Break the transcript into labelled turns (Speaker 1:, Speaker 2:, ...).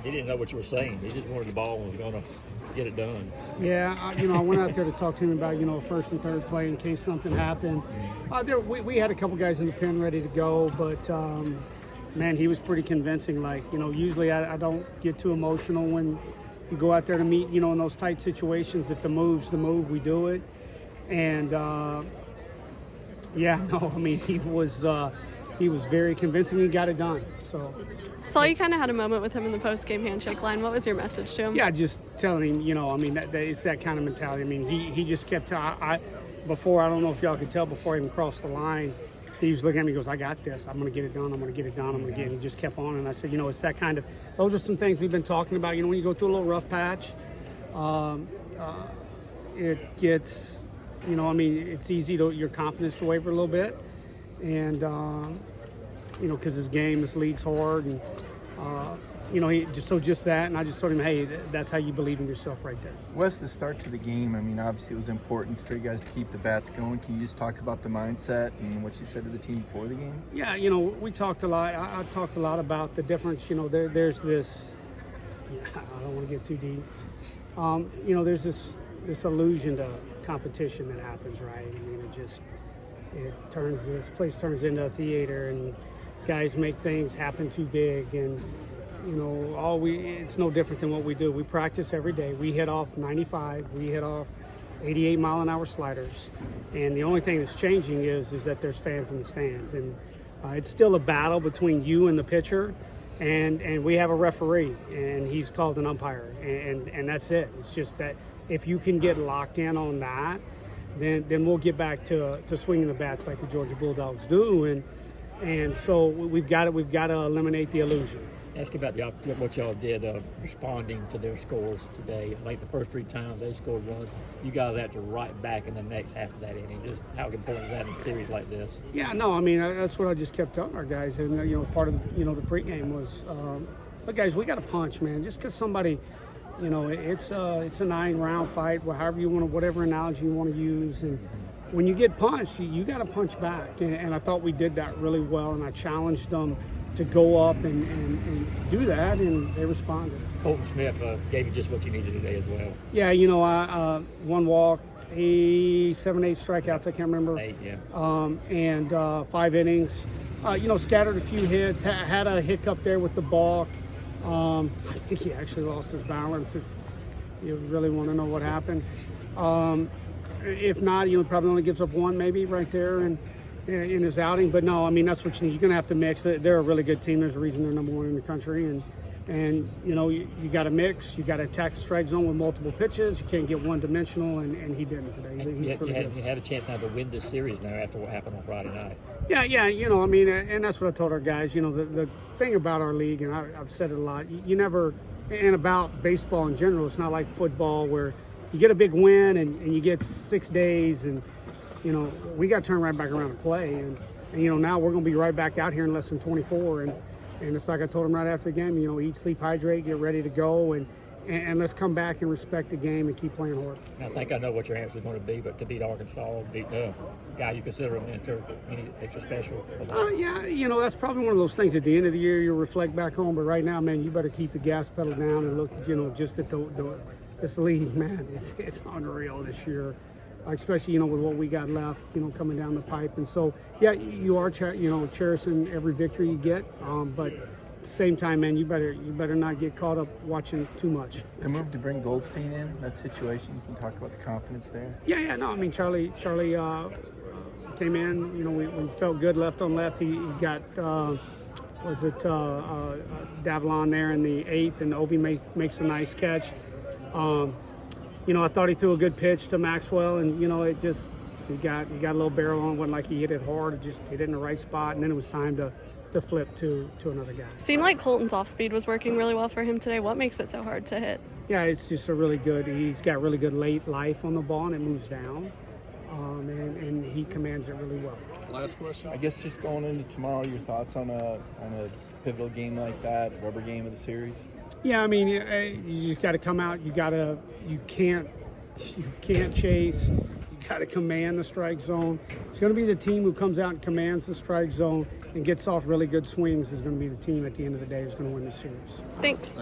Speaker 1: times he didn't know what you were saying. He just wanted the ball and was going to get it done.
Speaker 2: Yeah, I went out there to talk to him about, first and third play in case something happened. We had a couple guys in the pen ready to go, but, man, he was pretty convincing. Like, usually I don't get too emotional when you go out there to meet, in those tight situations. If the move's the move, we do it. And, he was very convincing. He got it done.
Speaker 3: So you kind of had a moment with him in the post-game handshake line. What was your message to him?
Speaker 2: Yeah, just telling him, that it's that kind of mentality. He just kept before, I don't know if y'all could tell, before I even crossed the line, he was looking at me, he goes, I got this. I'm going to get it done. I'm going to get it done. I'm going to get it. He just kept on. And I said, it's that kind of, those are some things we've been talking about. When you go through a little rough patch, it gets, it's easy your confidence to waver a little bit. And, because his game, this league's hard. And, he just that. And I just told him, hey, that's how you believe in yourself right there.
Speaker 4: Wes, the start to the game, obviously it was important for you guys to keep the bats going. Can you just talk about the mindset and what you said to the team before the game?
Speaker 2: Yeah, we talked a lot. I talked a lot about the difference. There's this, I don't want to get too deep. There's this illusion to competition that happens, right? This place turns into a theater, and guys make things happen too big, and it's no different than what we do. We practice every day. We hit off 95. We hit off 88 mile an hour sliders, and the only thing that's changing is that there's fans in the stands, and it's still a battle between you and the pitcher, and we have a referee, and he's called an umpire, and that's it. It's just that if you can get locked in on that, then we'll get back to swinging the bats like the Georgia Bulldogs do, and so we've got to eliminate the illusion.
Speaker 1: Ask about what y'all did responding to their scores today. Like the first 3 times they scored one, you guys had to right back in the next half of that inning. Just how important is that in a series like this?
Speaker 2: Yeah, no, that's what I just kept telling our guys, and part of the pregame was, look, guys, we got to punch, man. Just because somebody. It's a 9-round fight, however you want to, whatever analogy you want to use. And when you get punched, you got to punch back. And I thought we did that really well. And I challenged them to go up and do that, and they responded.
Speaker 1: Colton Smith gave you just what you needed today as well.
Speaker 2: Yeah, one walk, 7, 8 strikeouts, I can't remember.
Speaker 1: 8, yeah.
Speaker 2: And 5 innings. Scattered a few hits, had a hiccup there with the balk. I think he actually lost his balance, if you really want to know what happened. If not, probably only gives up 1 maybe right there in his outing. But no, that's what you need. You're going to have to mix. They're a really good team. There's a reason they're number 1 in the country. And you got to mix. You got to attack the strike zone with multiple pitches. You can't get one-dimensional, and he didn't today.
Speaker 1: You had a chance now to win this series now after what happened on Friday night.
Speaker 2: Yeah, and that's what I told our guys. The thing about our league, and I've said it a lot, you never, and about baseball in general, it's not like football where you get a big win and you get 6 days, and, we got to turn right back around and play. And now we're going to be right back out here in less than 24. And it's like I told them right after the game, eat, sleep, hydrate, get ready to go, and let's come back and respect the game and keep playing hard.
Speaker 1: I think I know what your answer is going to be, but to beat Arkansas, beat the guy you consider an extra special.
Speaker 2: Yeah, that's probably one of those things at the end of the year you reflect back on. But right now, man, you better keep the gas pedal down and look, just at this league, man. It's unreal this year, especially with what we got left, coming down the pipe. And so, yeah, you are cherishing every victory you get, but. At the same time, man, you better not get caught up watching too much.
Speaker 4: The move to bring Goldstein in, that situation, you can talk about the confidence there.
Speaker 2: Yeah, no, Charlie came in, we felt good left on left. He got, Davlon there in the 8th, and Obi makes a nice catch. I thought he threw a good pitch to Maxwell, and, it just, he got a little barrel on it. Wasn't like he hit it hard, it just hit it in the right spot, and then it was time to flip to another guy.
Speaker 3: Seemed like Colton's off speed was working really well for him today. What makes it so hard to hit?
Speaker 2: Yeah, it's just he's got really good late life on the ball, and it moves down, and he commands it really well.
Speaker 5: Last question.
Speaker 4: I guess just going into tomorrow, your thoughts on a pivotal game like that, rubber game of the series?
Speaker 2: Yeah, you just got to come out. You can't chase. You got to command the strike zone. It's going to be the team who comes out and commands the strike zone and gets off really good swings is going to be the team at the end of the day who's going to win the series.
Speaker 3: Thanks.